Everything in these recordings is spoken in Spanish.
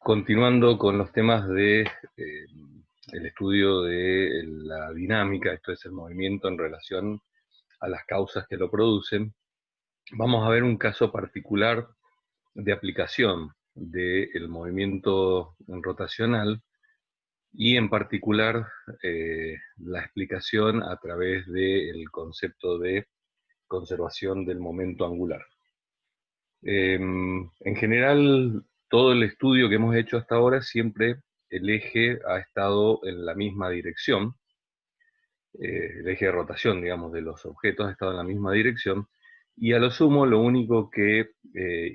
Continuando con los temas de el estudio de la dinámica, esto es el movimiento en relación a las causas que lo producen, vamos a ver un caso particular de aplicación del movimiento rotacional y en particular la explicación a través del concepto de conservación del momento angular. En general, todo el estudio que hemos hecho hasta ahora, siempre el eje ha estado en la misma dirección, el eje de rotación, digamos, de los objetos ha estado en la misma dirección, y a lo sumo lo único que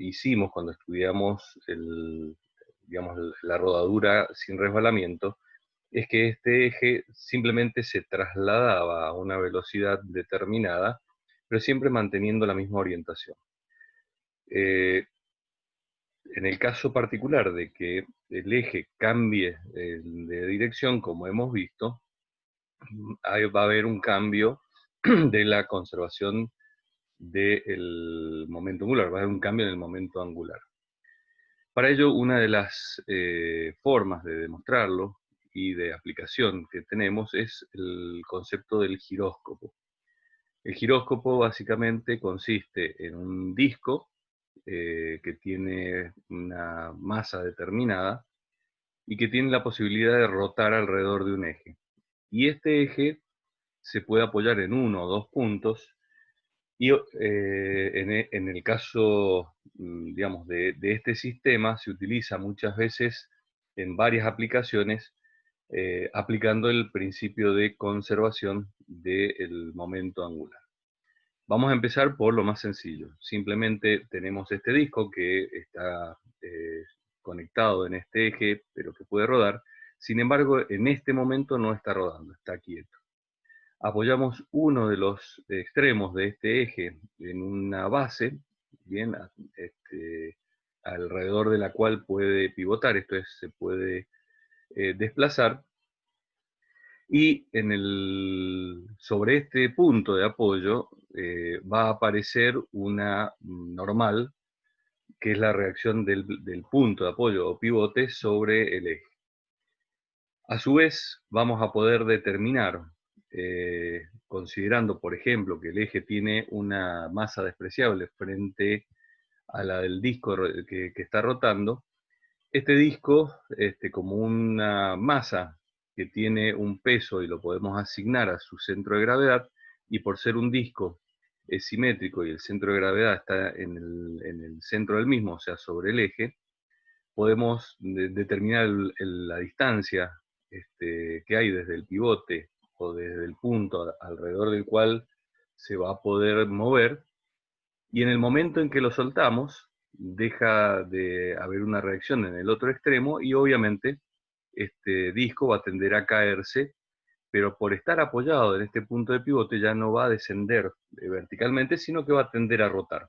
hicimos cuando estudiamos digamos, la rodadura sin resbalamiento, es que este eje simplemente se trasladaba a una velocidad determinada, pero siempre manteniendo la misma orientación. En el caso particular de que el eje cambie de dirección, como hemos visto, ahí va a haber un cambio de la conservación del momento angular, va a haber un cambio en el momento angular. Para ello, una de las formas de demostrarlo y de aplicación que tenemos es el concepto del giróscopo. El giróscopo básicamente consiste en un disco que tiene una masa determinada y que tiene la posibilidad de rotar alrededor de un eje. Y este eje se puede apoyar en uno o dos puntos y en el caso, digamos, de este sistema se utiliza muchas veces en varias aplicaciones aplicando el principio de conservación del momento angular. Vamos a empezar por lo más sencillo. Simplemente tenemos este disco que está conectado en este eje, pero que puede rodar. Sin embargo, en este momento no está rodando, está quieto. Apoyamos uno de los extremos de este eje en una base, bien, alrededor de la cual puede pivotar, esto es, se puede desplazar, y sobre este punto de apoyo va a aparecer una normal, que es la reacción del punto de apoyo o pivote sobre el eje. A su vez, vamos a poder determinar, considerando, por ejemplo, que el eje tiene una masa despreciable frente a la del disco que está rotando, este disco, como una masa que tiene un peso y lo podemos asignar a su centro de gravedad, y por ser un disco es simétrico y el centro de gravedad está en el centro del mismo, o sea, sobre el eje, podemos determinar la distancia que hay desde el pivote o desde el punto alrededor del cual se va a poder mover, y en el momento en que lo soltamos, deja de haber una reacción en el otro extremo y obviamente este disco va a tender a caerse, pero por estar apoyado en este punto de pivote ya no va a descender verticalmente, sino que va a tender a rotar.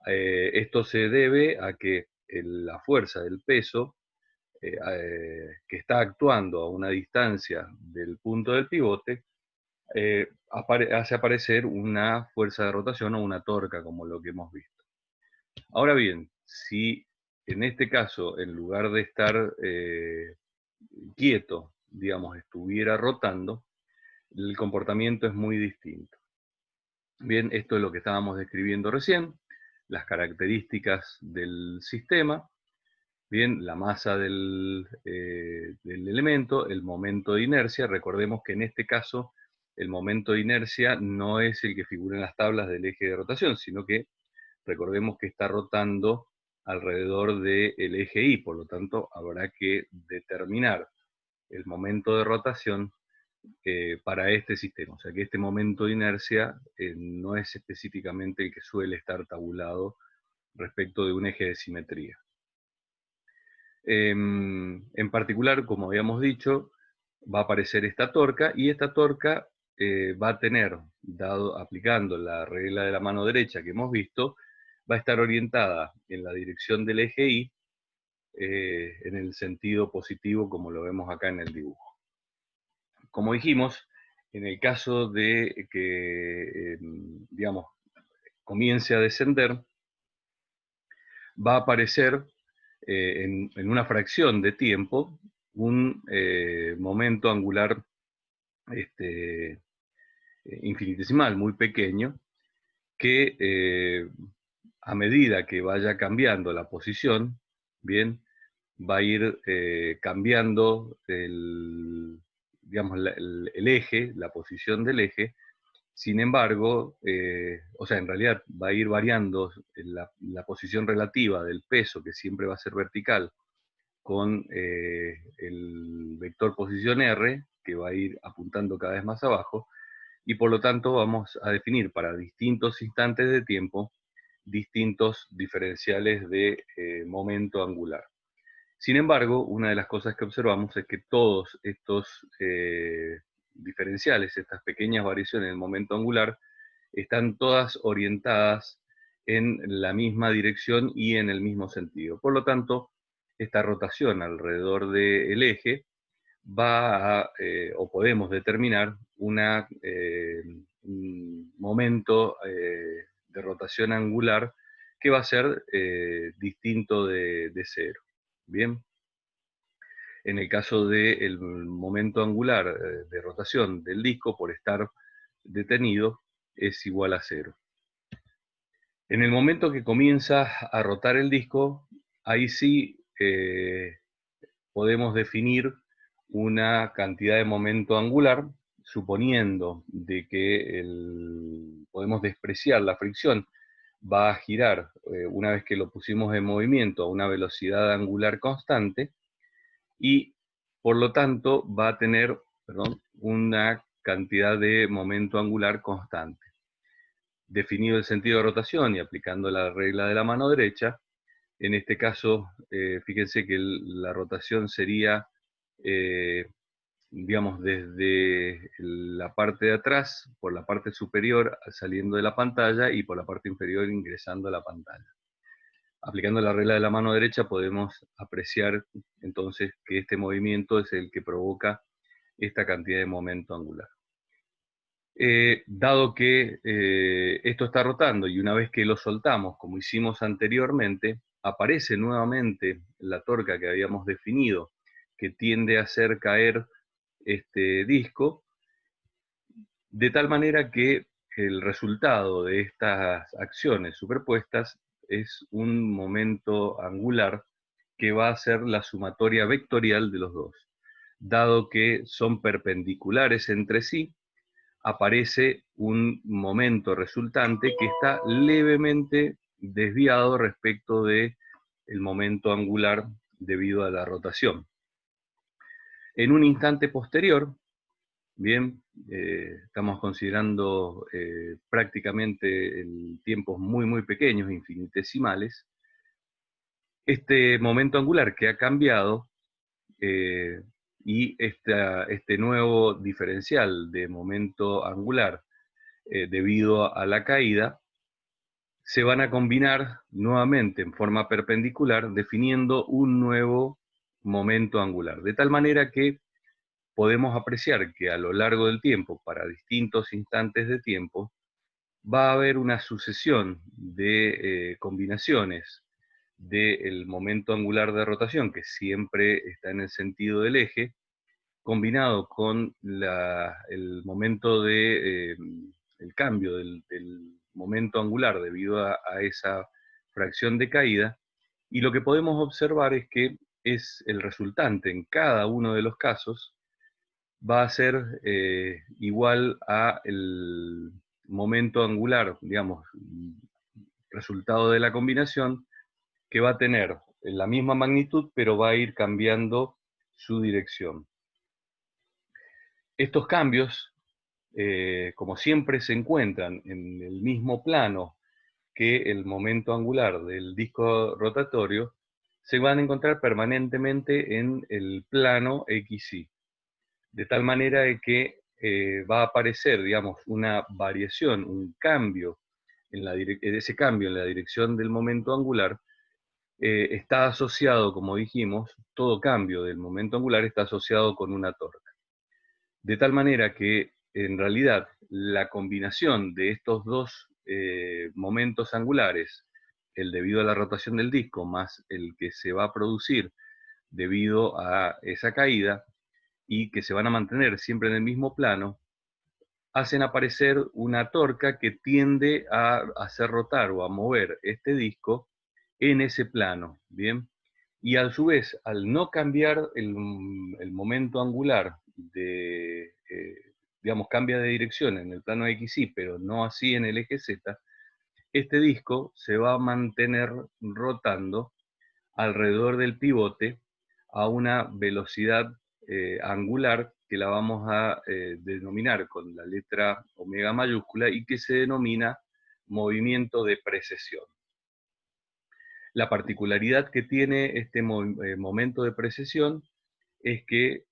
Esto se debe a que la fuerza del peso que está actuando a una distancia del punto del pivote hace aparecer una fuerza de rotación o una torca, como lo que hemos visto. Ahora bien, si en este caso, en lugar de estar quieto, digamos, estuviera rotando, el comportamiento es muy distinto. Bien, esto es lo que estábamos describiendo recién, las características del sistema, bien, la masa del elemento, el momento de inercia. Recordemos que en este caso el momento de inercia no es el que figura en las tablas del eje de rotación, sino que recordemos que está rotando alrededor del eje Y, por lo tanto habrá que determinar el momento de rotación para este sistema. O sea que este momento de inercia no es específicamente el que suele estar tabulado respecto de un eje de simetría. En particular, como habíamos dicho, va a aparecer esta torca, y esta torca va a tener, aplicando la regla de la mano derecha que hemos visto, va a estar orientada en la dirección del eje Y, en el sentido positivo, como lo vemos acá en el dibujo. Como dijimos, en el caso de que, digamos, comience a descender, va a aparecer en una fracción de tiempo, un momento angular infinitesimal, muy pequeño, que a medida que vaya cambiando la posición, bien, va a ir cambiando digamos, el eje, la posición del eje. Sin embargo, o sea, en realidad va a ir variando la posición relativa del peso, que siempre va a ser vertical, con el vector posición R, que va a ir apuntando cada vez más abajo, y por lo tanto vamos a definir para distintos instantes de tiempo distintos diferenciales de momento angular. Sin embargo, una de las cosas que observamos es que todos estos diferenciales, estas pequeñas variaciones del momento angular, están todas orientadas en la misma dirección y en el mismo sentido. Por lo tanto, esta rotación alrededor del eje va a, o podemos determinar un momento de rotación angular que va a ser distinto de cero. Bien, en el caso del momento angular de rotación del disco, por estar detenido, es igual a cero. En el momento que comienza a rotar el disco, ahí sí podemos definir una cantidad de momento angular, suponiendo de que podemos despreciar la fricción, va a girar una vez que lo pusimos en movimiento a una velocidad angular constante, y por lo tanto va a tener, perdón, una cantidad de momento angular constante. Definido el sentido de rotación y aplicando la regla de la mano derecha, en este caso, fíjense que la rotación sería, digamos, desde la parte de atrás, por la parte superior saliendo de la pantalla y por la parte inferior ingresando a la pantalla. Aplicando la regla de la mano derecha podemos apreciar entonces que este movimiento es el que provoca esta cantidad de momento angular. Dado que esto está rotando y una vez que lo soltamos, como hicimos anteriormente, aparece nuevamente la torca que habíamos definido, que tiende a hacer caer este disco, de tal manera que el resultado de estas acciones superpuestas es un momento angular que va a ser la sumatoria vectorial de los dos. Dado que son perpendiculares entre sí, aparece un momento resultante que está levemente desviado respecto del momento angular debido a la rotación. En un instante posterior, bien, estamos considerando prácticamente tiempos muy pequeños, infinitesimales, este momento angular que ha cambiado y este nuevo diferencial de momento angular debido a la caída, se van a combinar nuevamente en forma perpendicular, definiendo un nuevo momento angular. De tal manera que podemos apreciar que a lo largo del tiempo, para distintos instantes de tiempo, va a haber una sucesión de combinaciones del momento angular de rotación, que siempre está en el sentido del eje, combinado con el momento el cambio del momento angular debido a esa fracción de caída, y lo que podemos observar es que es el resultante en cada uno de los casos va a ser igual a el momento angular, digamos, resultado de la combinación, que va a tener la misma magnitud, pero va a ir cambiando su dirección. Estos cambios, como siempre, se encuentran en el mismo plano que el momento angular del disco rotatorio, se van a encontrar permanentemente en el plano XY. De tal manera de que va a aparecer, digamos, una variación, un cambio, ese cambio en la dirección del momento angular, está asociado, como dijimos, todo cambio del momento angular está asociado con una torca. De tal manera que, en realidad, la combinación de estos dos momentos angulares el debido a la rotación del disco más el que se va a producir debido a esa caída, y que se van a mantener siempre en el mismo plano, hacen aparecer una torca que tiende a hacer rotar o a mover este disco en ese plano, ¿bien? Y a su vez, al no cambiar el momento angular digamos, cambia de dirección en el plano XY, pero no así en el eje Z, este disco se va a mantener rotando alrededor del pivote a una velocidad angular que la vamos a denominar con la letra omega mayúscula y que se denomina movimiento de precesión. La particularidad que tiene este momento de precesión es que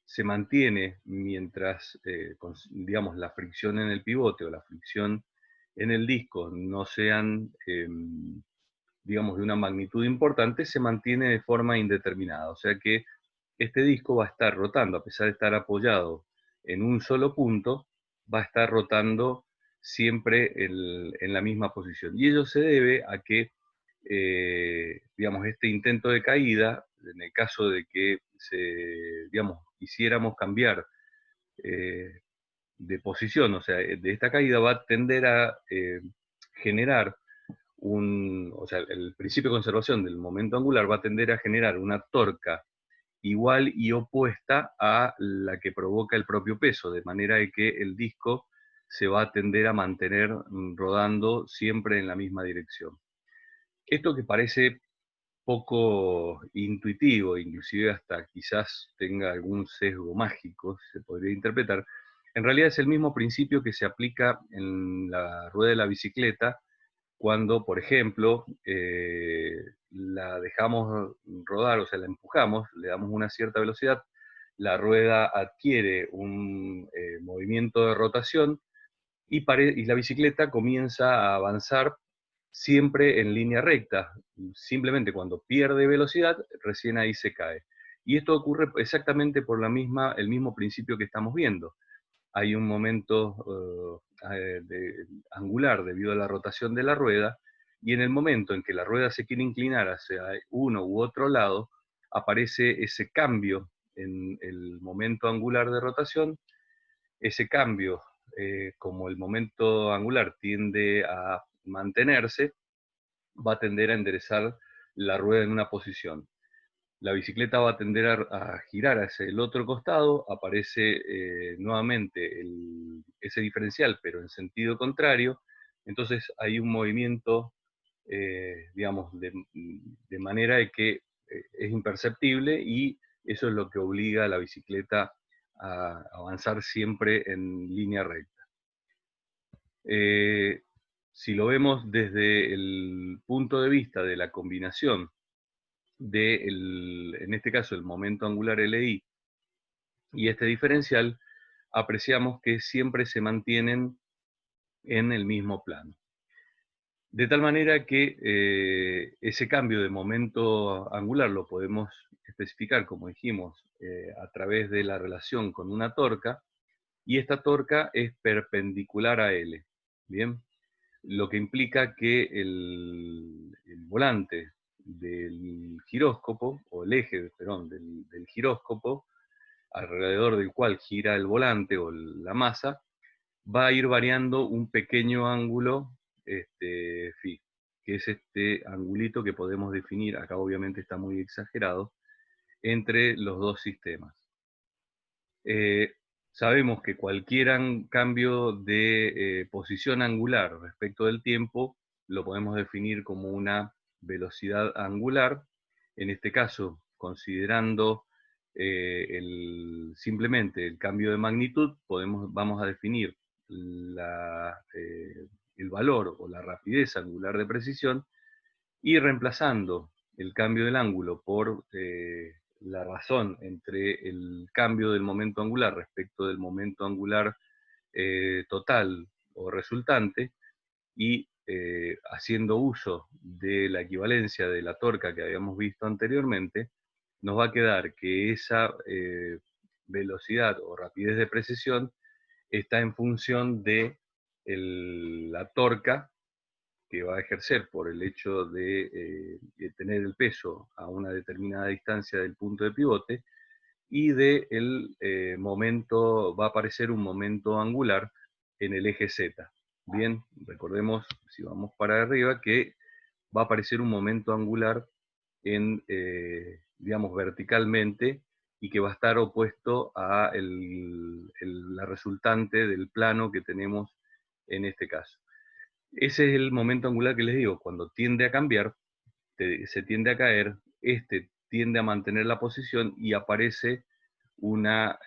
se mantiene mientras, digamos, la fricción en el pivote o la fricción en el disco no sean, digamos, de una magnitud importante, se mantiene de forma indeterminada. O sea que este disco va a estar rotando, a pesar de estar apoyado en un solo punto, va a estar rotando siempre en la misma posición. Y ello se debe a que, digamos, este intento de caída, en el caso de que digamos, quisiéramos cambiar de posición, o sea, de esta caída va a tender a generar o sea, el principio de conservación del momento angular va a tender a generar una torca igual y opuesta a la que provoca el propio peso, de manera de que el disco se va a tender a mantener rodando siempre en la misma dirección. Esto que parece poco intuitivo, inclusive hasta quizás tenga algún sesgo mágico, se podría interpretar, en realidad es el mismo principio que se aplica en la rueda de la bicicleta cuando, por ejemplo, la dejamos rodar, o sea, la empujamos, le damos una cierta velocidad, la rueda adquiere un movimiento de rotación y la bicicleta comienza a avanzar siempre en línea recta. Simplemente cuando pierde velocidad, recién ahí se cae. Y esto ocurre exactamente por el mismo principio que estamos viendo. Hay un momento angular debido a la rotación de la rueda, y en el momento en que la rueda se quiere inclinar hacia uno u otro lado, aparece ese cambio en el momento angular de rotación. Ese cambio, como el momento angular tiende a mantenerse, va a tender a enderezar la rueda en una posición. La bicicleta va a tender a girar hacia el otro costado, aparece nuevamente ese diferencial, pero en sentido contrario, entonces hay un movimiento, digamos, de manera de que es imperceptible, y eso es lo que obliga a la bicicleta a avanzar siempre en línea recta. Eh, si lo vemos desde el punto de vista de la combinación en este caso, el momento angular LI y este diferencial, apreciamos que siempre se mantienen en el mismo plano. De tal manera que ese cambio de momento angular lo podemos especificar, como dijimos, a través de la relación con una torca, y esta torca es perpendicular a L. Bien, lo que implica que el volante del giróscopo, o el eje, perdón, del giróscopo, alrededor del cual gira el volante o la masa, va a ir variando un pequeño ángulo phi, que es este angulito que podemos definir, acá obviamente está muy exagerado, entre los dos sistemas. Sabemos que cualquier cambio de posición angular respecto del tiempo lo podemos definir como una velocidad angular. En este caso, considerando simplemente el cambio de magnitud, vamos a definir el valor o la rapidez angular de precisión, y reemplazando el cambio del ángulo por la razón entre el cambio del momento angular respecto del momento angular total o resultante, y haciendo uso de la equivalencia de la torca que habíamos visto anteriormente, nos va a quedar que esa velocidad o rapidez de precesión está en función de la torca que va a ejercer por el hecho de tener el peso a una determinada distancia del punto de pivote, y momento, va a aparecer un momento angular en el eje Z. Bien, recordemos, si vamos para arriba, que va a aparecer un momento angular digamos, verticalmente, y que va a estar opuesto a la resultante del plano que tenemos en este caso. Ese es el momento angular que les digo, cuando tiende a cambiar, se tiende a caer, tiende a mantener la posición y aparece una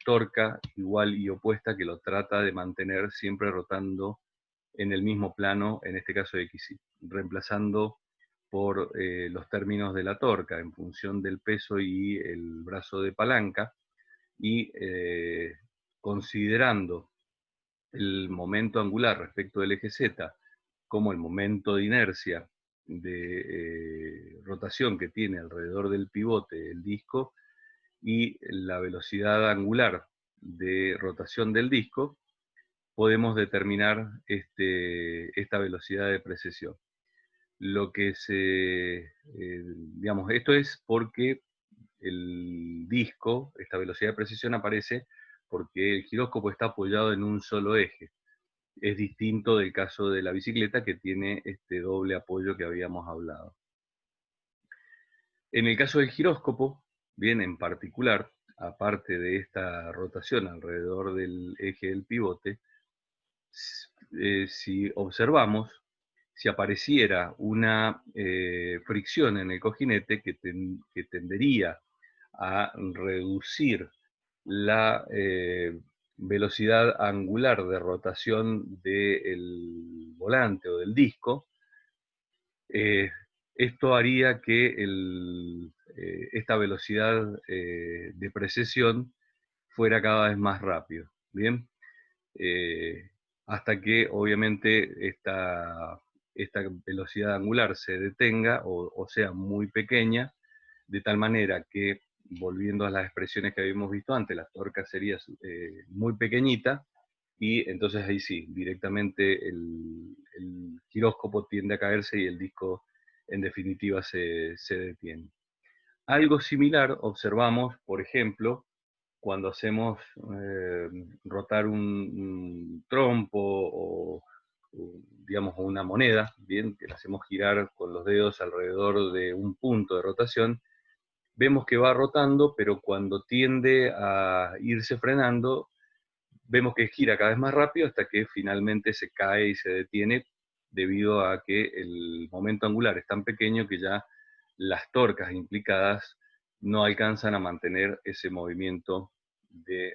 torca igual y opuesta que lo trata de mantener siempre rotando en el mismo plano, en este caso X, reemplazando por los términos de la torca en función del peso y el brazo de palanca, y considerando el momento angular respecto del eje Z como el momento de inercia de rotación que tiene alrededor del pivote el disco, y la velocidad angular de rotación del disco, podemos determinar esta velocidad de precesión. Lo que digamos, esto es porque el disco, esta velocidad de precesión aparece porque el giróscopo está apoyado en un solo eje. Es distinto del caso de la bicicleta, que tiene este doble apoyo que habíamos hablado. En el caso del giróscopo, bien, en particular, aparte de esta rotación alrededor del eje del pivote, si observamos, si apareciera una fricción en el cojinete que tendería a reducir la velocidad angular de rotación del volante o del disco, esto haría que esta velocidad de precesión fuera cada vez más rápido. ¿Bien? Hasta que obviamente esta velocidad angular se detenga o sea muy pequeña, de tal manera que, volviendo a las expresiones que habíamos visto antes, la torca sería muy pequeñita, y entonces ahí sí, directamente el giróscopo tiende a caerse y el disco en definitiva se detiene. Algo similar observamos, por ejemplo, cuando hacemos rotar un trompo digamos, una moneda, bien, que la hacemos girar con los dedos alrededor de un punto de rotación, vemos que va rotando, pero cuando tiende a irse frenando, vemos que gira cada vez más rápido hasta que finalmente se cae y se detiene, debido a que el momento angular es tan pequeño que ya las torcas implicadas no alcanzan a mantener ese movimiento de